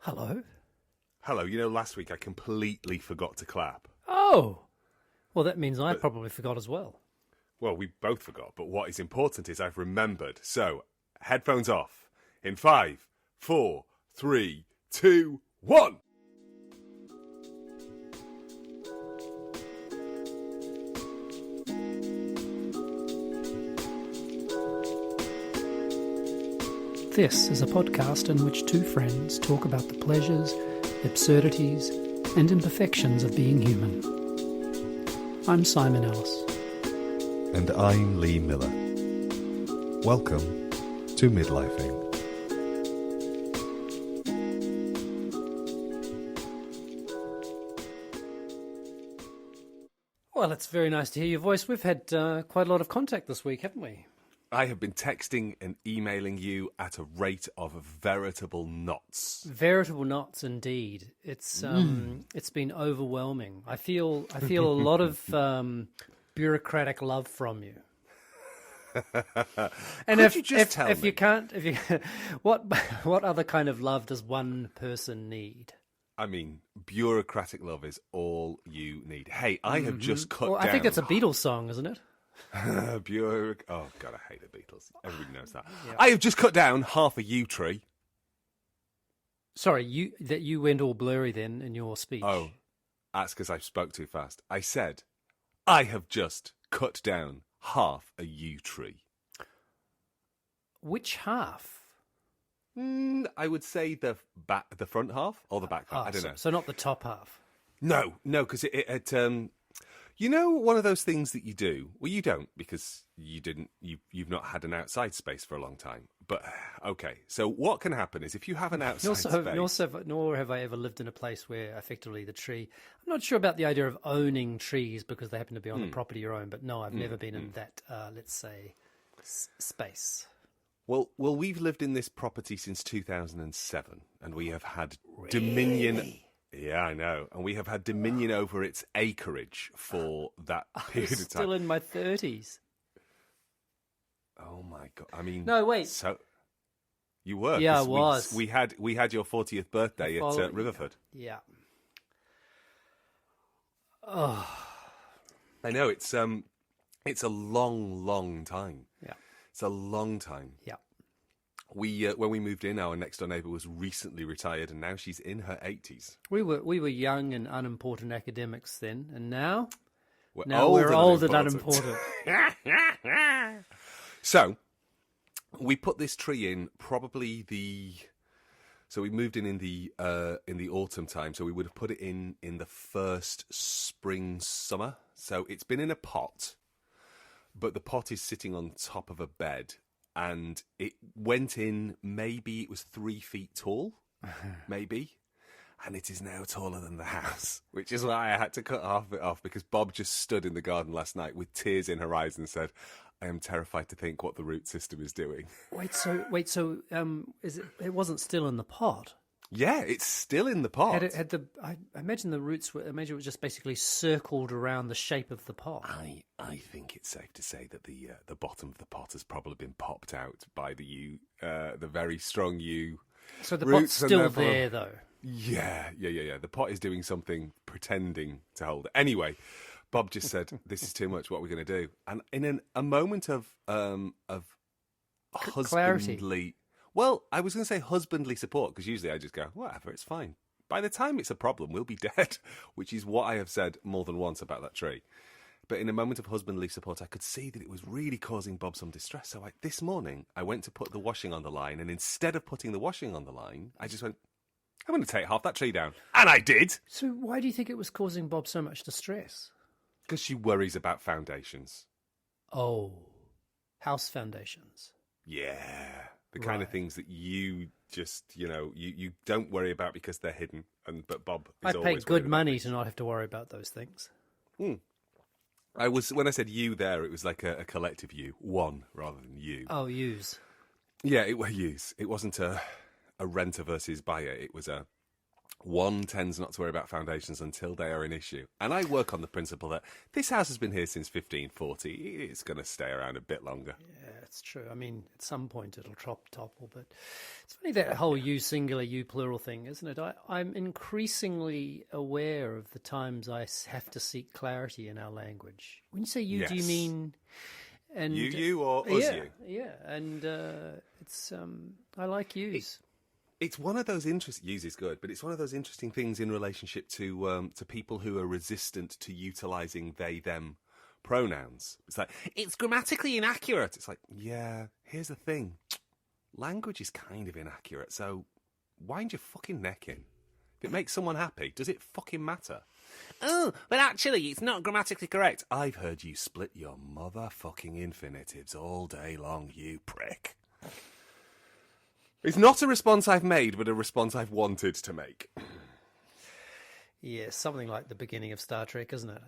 Hello. Hello, last week I completely forgot to clap. Oh! Well, that means I probably forgot as well. Well, we both forgot, but what is important is I've remembered. So, headphones off. In 5, 4, 3, 2, 1! This is a podcast in which two friends talk about the pleasures, absurdities, and imperfections of being human. I'm Simon Ellis. And I'm Lee Miller. Welcome to Midlifing. Well, it's very nice to hear your voice. We've had quite a lot of contact this week, haven't we? I have been texting and emailing you at a rate of veritable knots. Veritable knots, indeed. It's been overwhelming. I feel a lot of bureaucratic love from you. And what other kind of love does one person need? I mean, bureaucratic love is all you need. Hey, I have just cut down. I think it's a Beatles song, isn't it? Oh God, I hate the Beatles. Everybody knows that. Yeah. I have just cut down half a yew tree. Sorry, you went all blurry then in your speech. Oh, that's because I spoke too fast. I said, I have just cut down half a yew tree. Which half? I would say the front half or the back half. I don't know. So not the top half. No, because it one of those things that you do. Well, you don't because you've not had an outside space for a long time. But okay, so what can happen is if you have an outside space. Nor have I ever lived in a place where effectively the tree. I'm not sure about the idea of owning trees because they happen to be on the property you own. But no, I've never been in that. Let's say space. Well, we've lived in this property since 2007, and we have had dominion. Yeah, I know. And we have had dominion over its acreage for that period of time. Still in my 30s. Oh my God. I mean, no, wait. So you were? Yeah, I was. We had your 40th birthday at Riverford. Yeah. Oh. I know it's a long, long time. Yeah. It's a long time. Yeah. We when we moved in, our next door neighbour was recently retired, and now she's in her 80s. We were young and unimportant academics then, and now we're old and unimportant. So we put this tree in so we moved in the autumn time, so we would have put it in the first summer. So it's been in a pot, but the pot is sitting on top of a bed. And it went in, maybe it was 3 feet tall, maybe. And it is now taller than the house, which is why I had to cut half of it off, because Bob just stood in the garden last night with tears in her eyes and said, I am terrified to think what the root system is doing. It wasn't still in the pot? Yeah, it's still in the pot. I imagine the roots it was just basically circled around the shape of the pot. I think it's safe to say that the bottom of the pot has probably been popped out by the very strong yew. So the pot's still there, though. Yeah. The pot is doing something, pretending to hold it. Anyway, Bob just said, "This is too much. What are we going to do?" And in a moment of husbandly. Clarity. Well, I was going to say husbandly support, because usually I just go, whatever, it's fine. By the time it's a problem, we'll be dead, which is what I have said more than once about that tree. But in a moment of husbandly support, I could see that it was really causing Bob some distress. So this morning, I went to put the washing on the line, and instead of putting the washing on the line, I just went, I'm going to take half that tree down. And I did. So why do you think it was causing Bob so much distress? Because she worries about foundations. Oh, house foundations. Yeah. The kind of things that you just, you don't worry about because they're hidden. But Bob is always I pay good money to not have to worry about those things. When I said you there, it was like a collective you, one rather than you. Oh, use. Yeah, it was use. It wasn't a renter versus buyer. It was a one tends not to worry about foundations until they are an issue. And I work on the principle that this house has been here since 1540. It's going to stay around a bit longer. Yeah, that's true. I mean, at some point it'll topple, but it's funny that whole you singular, you plural thing, isn't it? I'm increasingly aware of the times I have to seek clarity in our language. When you say you, do you mean... And you or us you? Yeah, and it's I like use. It's one of those use is good, but it's one of those interesting things in relationship to people who are resistant to utilising they them pronouns. It's like, it's grammatically inaccurate. It's like, yeah, here's the thing. Language is kind of inaccurate, so wind your fucking neck in. If it makes someone happy, does it fucking matter? Oh, but actually, it's not grammatically correct. I've heard you split your motherfucking infinitives all day long, you prick. It's not a response I've made, but a response I've wanted to make. Yeah, something like the beginning of Star Trek, isn't it?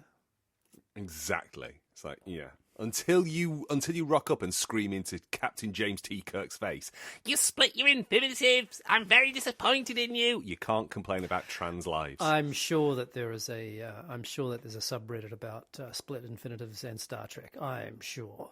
Exactly. It's like, yeah. Until you rock up and scream into Captain James T. Kirk's face, you split your infinitives, I'm very disappointed in you. You can't complain about trans lives. I'm sure that there's a subreddit about split infinitives and Star Trek. I'm sure.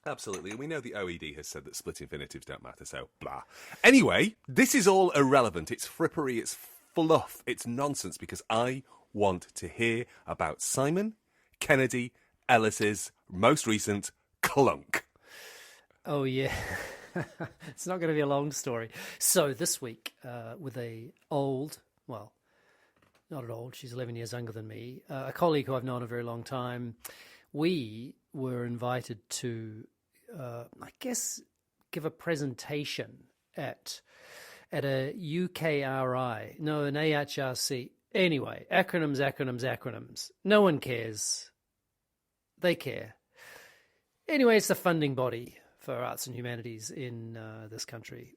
Absolutely. And we know the OED has said that split infinitives don't matter, so blah. Anyway, this is all irrelevant. It's frippery, it's fluff, it's nonsense, because I want to hear about Simon Kennedy Ellis's most recent clunk. Oh, yeah. It's not going to be a long story. So this week, with not at old, she's 11 years younger than me, a colleague who I've known a very long time, we were invited to, give a presentation at a UKRI, no, an AHRC. Anyway, acronyms. No one cares. They care. Anyway, it's the funding body for arts and humanities in this country,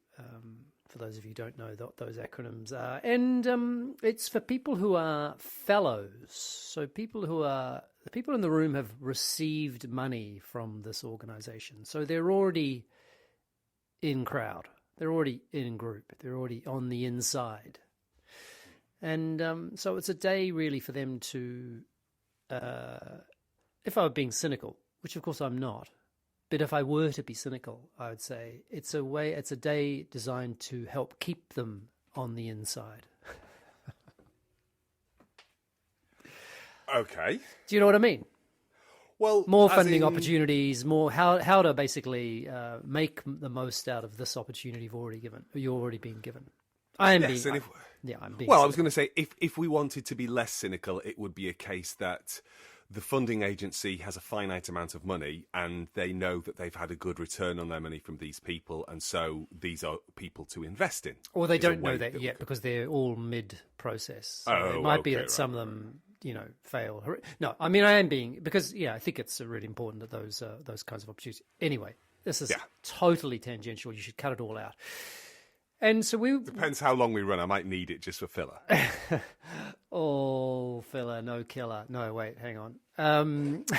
for those of you who don't know those acronyms are. And it's for people who are fellows. So the people in the room have received money from this organisation. So they're already in crowd. They're already in group. They're already on the inside. And so it's a day really for them to, if I were being cynical, which of course I'm not, but if I were to be cynical, I would say it's a day designed to help keep them on the inside. Okay. Do you know what I mean? Well, more funding opportunities, more how to basically make the most out of this opportunity you're already being given. I'm being Well, I was going to say, if we wanted to be less cynical, it would be a case that the funding agency has a finite amount of money and they know that they've had a good return on their money from these people, and so these are people to invest in. Or they don't know that yet because they're all mid-process. So it might be that some of them, fail. No, I mean, I am being, because, I think it's really important that those kinds of opportunities. Anyway, this is totally tangential. You should cut it all out. And so depends how long we run. I might need it just for filler. Oh, filler, no killer. No, wait, hang on. And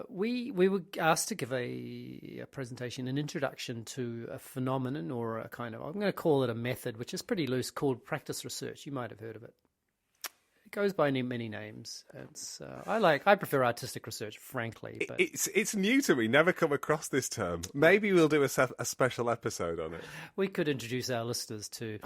we were asked to give a presentation, an introduction to a phenomenon, or a kind of, I'm going to call it a method, which is pretty loose, called practice research. You might have heard of it. It goes by many names. It's I prefer artistic research, frankly. But it's new to me. Never come across this term. Maybe we'll do a special episode on it. We could introduce our listeners to.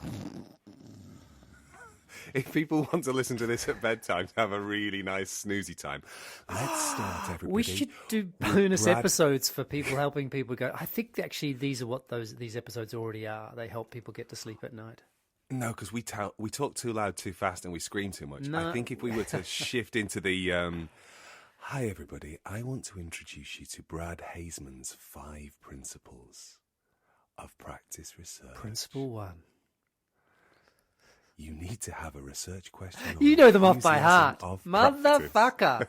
If people want to listen to this at bedtime to have a really nice snoozy time, let's start, everybody. We should do bonus episodes for people, helping people go. I think actually these are what these episodes already are. They help people get to sleep at night. No, because we talk too loud, too fast, and we scream too much. No. I think if we were to shift into the, hi everybody, I want to introduce you to Brad Haseman's 5 principles of practice research. Principle 1. You need to have a research question. You know them off by heart. Motherfucker.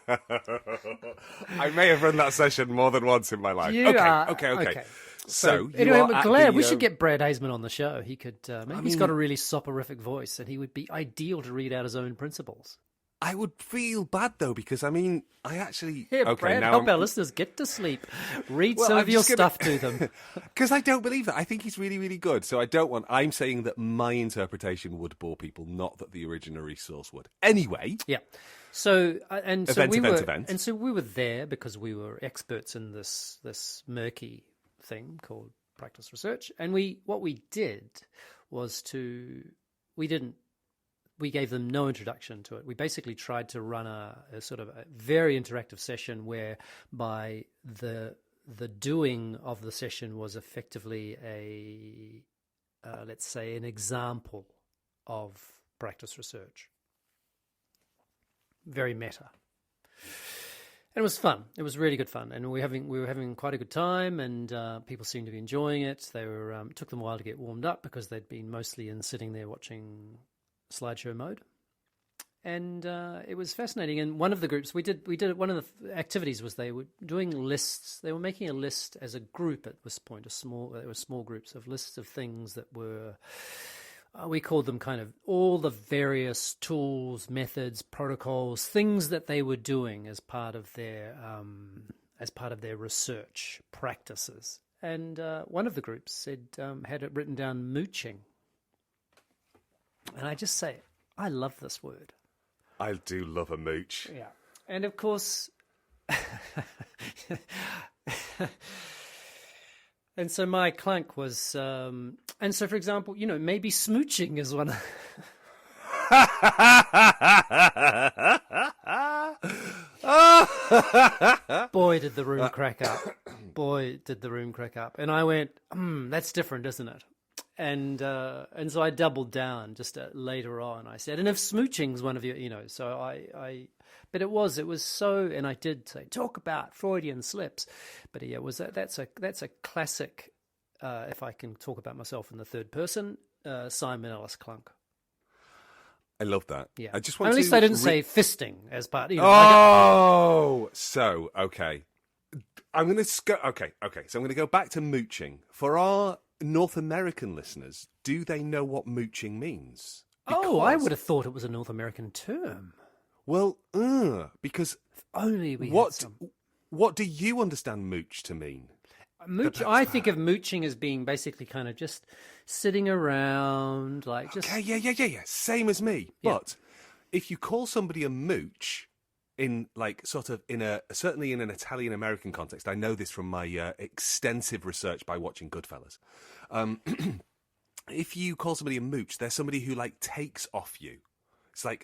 I may have run that session more than once in my life. Okay. So anyway, I'm glad we should get Brad Haseman on the show. He could, he's got a really soporific voice, and he would be ideal to read out his own principles. I would feel bad though, because I actually Brad, help our listeners get to sleep. Read some of your stuff to them, because I don't believe that. I think he's really, really good. So I'm saying that my interpretation would bore people, not that the original resource would. Anyway, So Event. And so we were there because we were experts in this murky thing called practice research. And what we did was we gave them no introduction to it. We basically tried to run a sort of a very interactive session whereby the doing of the session was effectively let's say, an example of practice research. Very meta. And it was fun. It was really good fun, and we were having quite a good time, and people seemed to be enjoying it. They were it took them a while to get warmed up because they'd been mostly sitting there watching slideshow mode, and it was fascinating. And one of the groups we did one of the activities was they were doing lists. They were making a list as a group at this point. There were small groups of lists of things that were. We called them kind of all the various tools, methods, protocols, things that they were doing as part of their research practices. And one of the groups had it written down, mooching. And I just say, I love this word. I do love a mooch. Yeah, and of course. And so my clunk was, and so for example, maybe smooching is one of. Boy, did the room crack up. Boy, did the room crack up. And I went, that's different, isn't it? And so I doubled down just later on. I said, and if smooching's one of your, so I but it was so, and I did say, talk about Freudian slips. But yeah, that's a classic, if I can talk about myself in the third person, Simon Ellis clunk. I love that. Yeah. I just want At least I didn't say fisting as part. So okay. I'm going to go. Okay. So I'm going to go back to mooching for our North American listeners. Do they know what mooching means? I would have thought it was a North American term. Well, because if only we what had some. What do you understand mooch to mean? Mooch. I think of mooching as being basically kind of just sitting around, like just. Okay, yeah. Same as me. Yeah. But if you call somebody a mooch, certainly in an Italian American context, I know this from my extensive research by watching Goodfellas. If you call somebody a mooch, they're somebody who takes off you.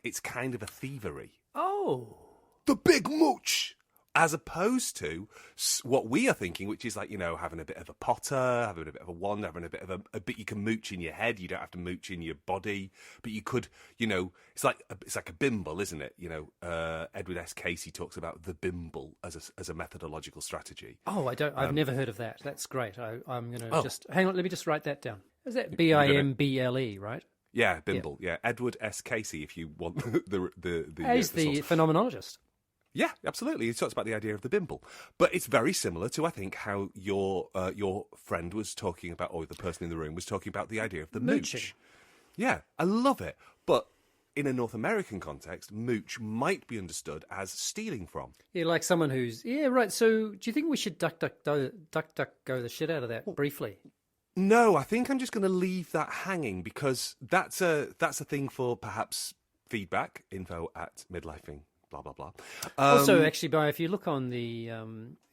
It's kind of a thievery. Oh, the big mooch. As opposed to what we are thinking, which is having a bit of a potter, having a bit of a wand, having a bit of a bit you can mooch in your head. You don't have to mooch in your body, but you could, it's like a bimble, isn't it? Edward S. Casey talks about the bimble as a methodological strategy. Oh, I've never heard of that. That's great. I'm going to just hang on. Let me just write that down. Is that Bimble, right? Yeah, bimble. Yeah, Edward S. Casey. If you want the he's the phenomenologist. Yeah, absolutely. He talks about the idea of the bimble. But it's very similar to, I think, how your friend was talking about, or the person in the room was talking about the idea of the mooch. Yeah, I love it. But in a North American context, mooch might be understood as stealing from. Yeah, like someone who's... Yeah, right. So do you think we should duck go the shit out of that briefly? No, I think I'm just going to leave that hanging because that's a thing for perhaps feedback, info@midlifing. Blah blah blah. Also, actually, if you look on the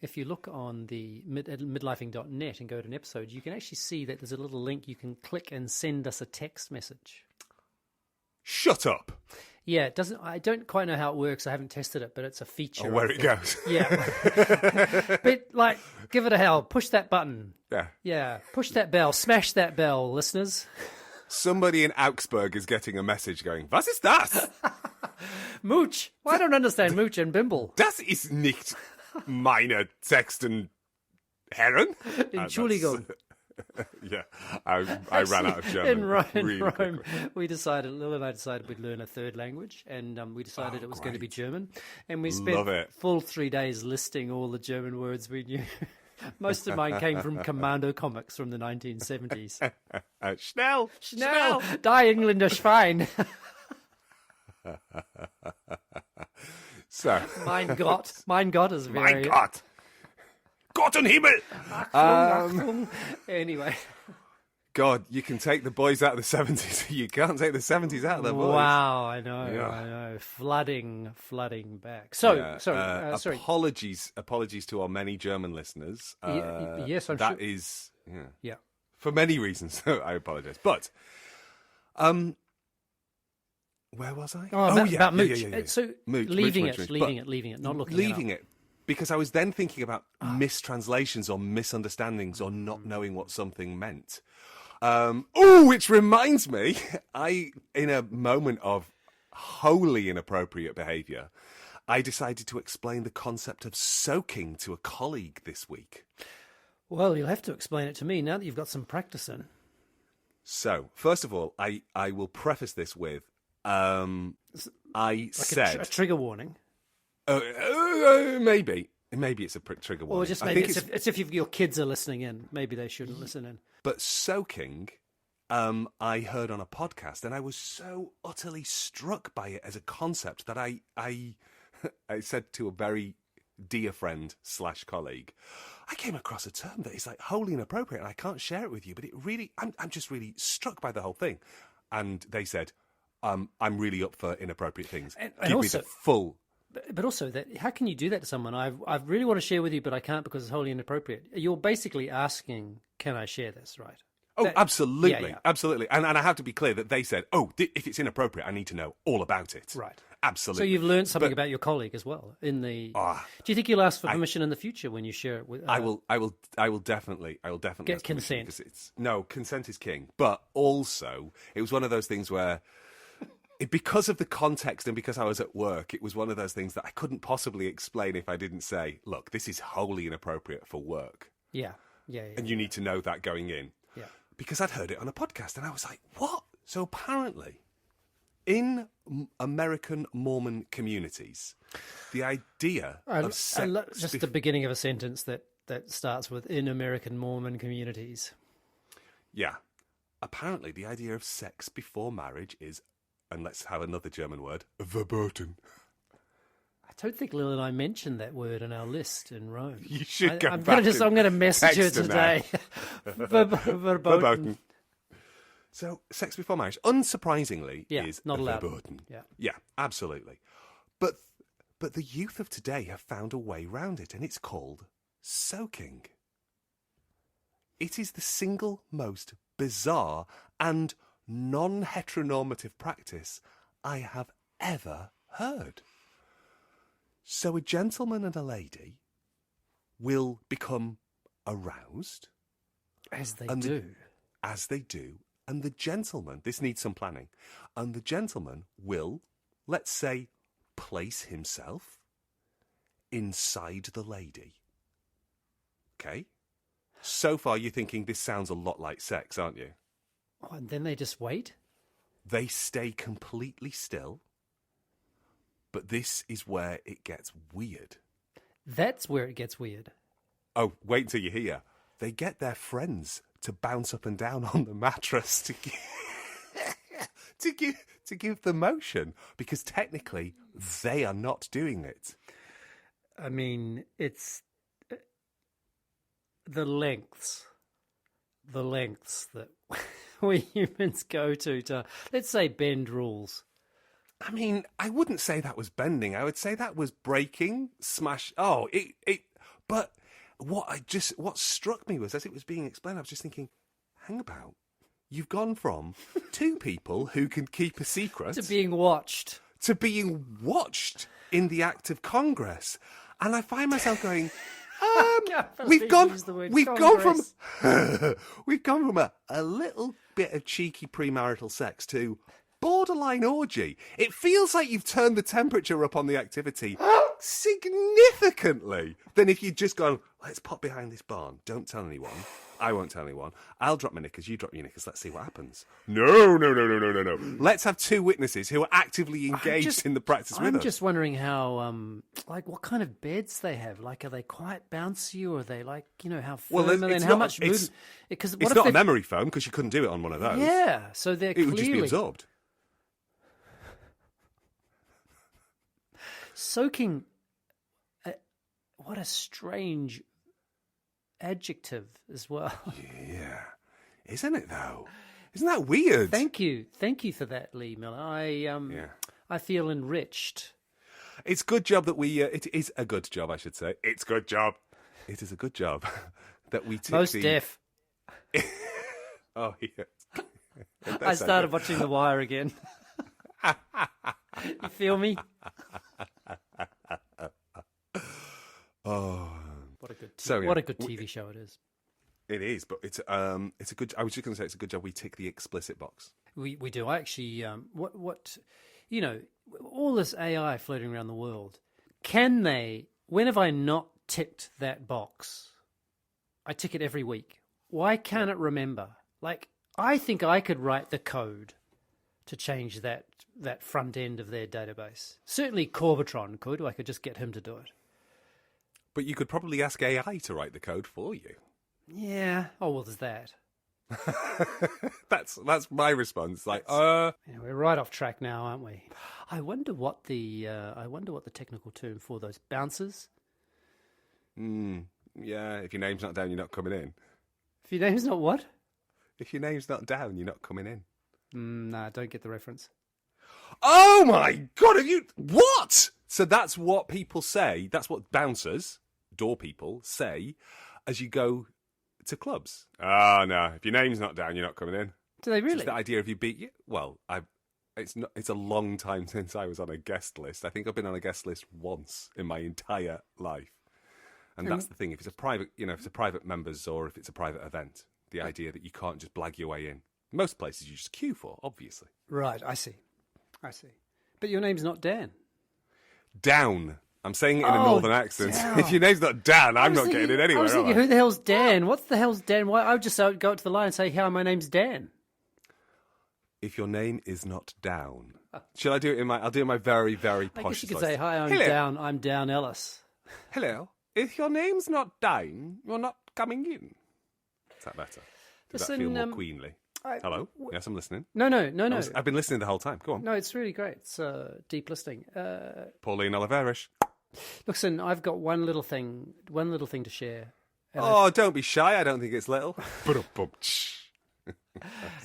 midlifing.net and go to an episode, you can actually see that there's a little link you can click and send us a text message. Shut up. Yeah, it doesn't. I don't quite know how it works. I haven't tested it, but it's a feature. Where it goes. Yeah. But give it a hell. Push that button. Yeah. Yeah. Push that bell. Smash that bell, listeners. Somebody in Augsburg is getting a message going, was ist das? Mooch. Well, I don't understand mooch and bimble. Das ist nicht meine Sexton Herren. Entschuldigung. Yeah, I ran out of German. In Rome, really quickly. Lil and I decided we'd learn a third language, and we decided it was going to be German. And we spent full 3 days listing all the German words we knew. Most of mine came from Commando comics from the 1970s. Schnell! Die Engländer Schwein! So, mein Gott is very... Mein Gott! Gott und Himmel! Achtung. Anyway. God, you can take the boys out of the 70s. You can't take the 70s out of the boys. Wow, I know, Yeah. I know. Flooding back. So, Yeah, sorry. Apologies to our many German listeners. Yes, I'm that sure. is, Yeah. for many reasons. I apologise. But, where was I? About mooch. Yeah. So Mooch, leaving mooch. it, not looking leaving it up. it, because I was then thinking about mistranslations or misunderstandings or not knowing what something meant. Which reminds me, in a moment of wholly inappropriate behaviour, I decided to explain the concept of soaking to a colleague this week. Well, you'll have to explain it to me now that you've got some practice in. So, first of all, I will preface this with, said a trigger warning. Maybe it's a trigger warning. Or just maybe it's if your kids are listening in. Maybe they shouldn't listen in. But soaking, I heard on a podcast, and I was so utterly struck by it as a concept that I said to a very dear friend / colleague, I came across a term that is like wholly inappropriate, and I can't share it with you, but it really, I'm just really struck by the whole thing. And they said, I'm really up for inappropriate things. And Give also, me the full. But also, that how can you do that to someone? I really want to share with you, but I can't because it's wholly inappropriate. You're basically asking, can I share this, right? Oh, absolutely, yeah. absolutely. And I have to be clear that they said, if it's inappropriate, I need to know all about it. Right. Absolutely. So you've learned something about your colleague as well. Do you think you'll ask for permission in the future when you share it with? I will definitely get consent. Consent is king. But also, it was one of those things where, because of the context and because I was at work, it was one of those things that I couldn't possibly explain if I didn't say, look, this is wholly inappropriate for work. Yeah. And you need to know that going in. Yeah. Because I'd heard it on a podcast and I was like, what? So apparently, in American Mormon communities, the idea of sex... Just the beginning of a sentence that starts with, in American Mormon communities. Yeah. Apparently, the idea of sex before marriage is, and let's have another German word, verboten. I don't think Lil and I mentioned that word in our list in Rome. You should go I'm back. I'm going to message her today. Verboten. So, sex before marriage, unsurprisingly, is not allowed. verboten. Yeah, absolutely. But the youth of today have found a way round it, and it's called soaking. It is the single most bizarre and non-heteronormative practice I have ever heard. So a gentleman and a lady will become aroused. As they do. And the gentleman, this needs some planning, and the gentleman will, let's say, place himself inside the lady. Okay? So far you're thinking this sounds a lot like sex, aren't you? Oh, and then they just wait? They stay completely still, but this is where it gets weird. That's where it gets weird. Oh, wait until you hear. They get their friends to bounce up and down on the mattress to give the motion, because technically they are not doing it. I mean, it's the lengths that we humans go to, let's say, bend rules. I mean, I wouldn't say that was bending. I would say that was breaking, smash. Oh, but what struck me was, as it was being explained, I was just thinking, hang about. You've gone from two people who can keep a secret to being watched in the act of Congress. And I find myself going, we've gone from a little bit of cheeky premarital sex to borderline orgy. It feels like you've turned the temperature up on the activity significantly than if you'd just gone, let's pop behind this barn. Don't tell anyone. I won't tell anyone. I'll drop my knickers, you drop your knickers. Let's see what happens. No. Let's have two witnesses who are actively engaged in the practice with us. I'm just wondering how, what kind of beds they have. Like, are they quite bouncy, or are they how firm and how much movement? It's not a memory foam, because you couldn't do it on one of those. Yeah, so they're it would just be absorbed. Soaking, what a strange adjective as well. Yeah. Isn't it, though? Isn't that weird? Thank you for that, Lee Miller. I feel enriched. It's a good job that we. It is a good job, I should say. It's a good job. It is a good job that we. Most deaf. Oh yeah. I started watching The Wire again. You feel me? Oh, what a good what a good TV show it is. It is, but it's a good. I was just going to say it's a good job we tick the explicit box. We do. I actually what you know, all this AI floating around the world. Can they? When have I not ticked that box? I tick it every week. Why can't it remember? Like, I think I could write the code to change that front end of their database. Certainly Corbetron could. I could just get him to do it. But you could probably ask AI to write the code for you. Yeah. Oh, well, there's that. That's my response. Like, yeah, we're right off track now, aren't we? I wonder what the technical term for those bouncers. Yeah. If your name's not down, you're not coming in. If your name's not what? If your name's not down, you're not coming in. Nah, don't get the reference. Oh my God! Have you what? So that's what people say. That's what bouncers, door people, say as you go to clubs. Oh no! If your name's not down, you're not coming in. Do they really? It's the idea of you beat you. Well, it's a long time since I was on a guest list. I think I've been on a guest list once in my entire life. And that's the thing. If it's a private, if it's a private members or if it's a private event, the idea that you can't just blag your way in. Most places you just queue for, obviously. Right, I see. But your name's not Dan. Down. I'm saying it in a northern accent. Down. If your name's not Dan, I'm not getting it anywhere. I was thinking, who the hell's Dan? What the hell's Dan? Why? I would just go up to the line and say, "Hi, my name's Dan." If your name is not down, shall I do it I'll do it in my very, very posh. I guess you could say, "Hi, I'm Hello. Down. I'm Down Ellis." Hello. If your name's not down, you're not coming in. Is that better? Does that feel more queenly? Hello? Yes, I'm listening. No. I've been listening the whole time. Go on. No, it's really great. It's deep listening. Pauline Oliveros. Listen, I've got one little thing to share. Oh, don't be shy. I don't think it's little.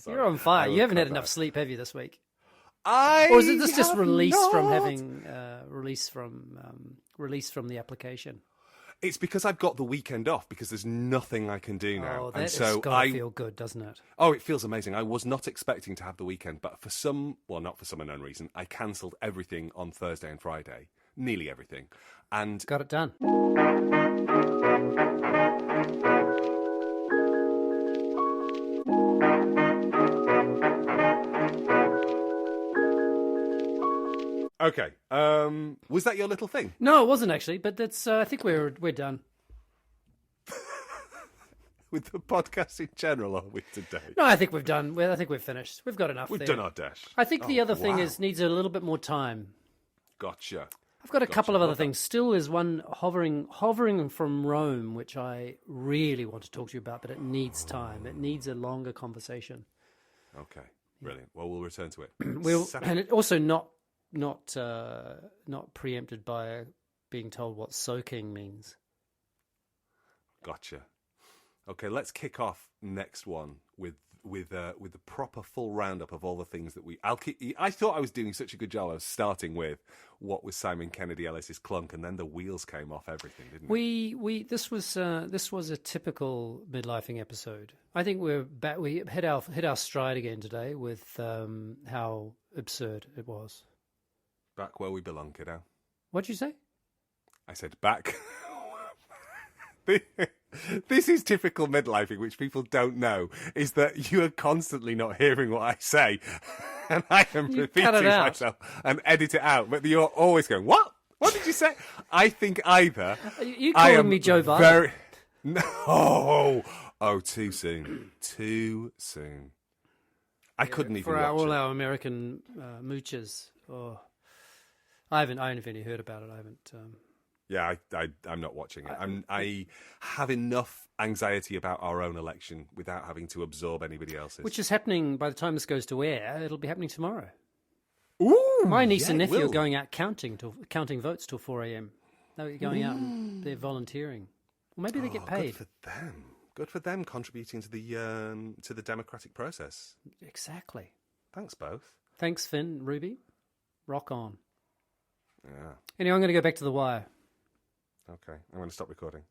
You're on fire. You haven't had enough sleep, have you, this week? Or is it just release from having release from the application? It's because I've got the weekend off because there's nothing I can do now. Oh, that's got to feel good, doesn't it? Oh, it feels amazing. I was not expecting to have the weekend, but not for some unknown reason, I cancelled everything on Thursday and Friday. Nearly everything. And got it done. okay. Was that your little thing? No, it wasn't actually, but that's. I think we're done. With the podcast in general, are we today? No, I think we've done. Well, I think we've finished. We've got enough. We've done our dash. I think the other thing needs a little bit more time. Gotcha. I've got a couple of other things. Still is one hovering from Rome, which I really want to talk to you about, but it needs time. It needs a longer conversation. Okay, brilliant. Well, we'll return to it. And it also not preempted by being told what soaking means. Gotcha. Okay, let's kick off next one with the proper full roundup of all the things that I thought I was doing such a good job. I was starting with what was Simon Kennedy Ellis's clunk, and then the wheels came off everything, didn't it? This was a typical midlifing episode. I think we're back. We hit our stride again today with how absurd it was. Back where we belong, kiddo. What'd you say? I said back. This is typical midlifing, which people don't know, is that you are constantly not hearing what I say, and I am repeating myself and edit it out, but you're always going, what? What did you say? I think either... You calling me Joe Biden? No! Oh, too soon. Too soon. I couldn't even watch all it. our American moochers. Oh, I haven't even heard about it. I haven't... Yeah, I'm not watching it. I have enough anxiety about our own election without having to absorb anybody else's. Which is happening by the time this goes to air. It'll be happening tomorrow. Ooh, my niece and nephew are going out counting votes till 4 a.m. They're going out and they're volunteering. Or maybe they get paid. Good for them. Good for them contributing to the democratic process. Exactly. Thanks, both. Thanks, Finn, Ruby. Rock on. Yeah. Anyway, I'm going to go back to The Wire. Okay, I'm going to stop recording.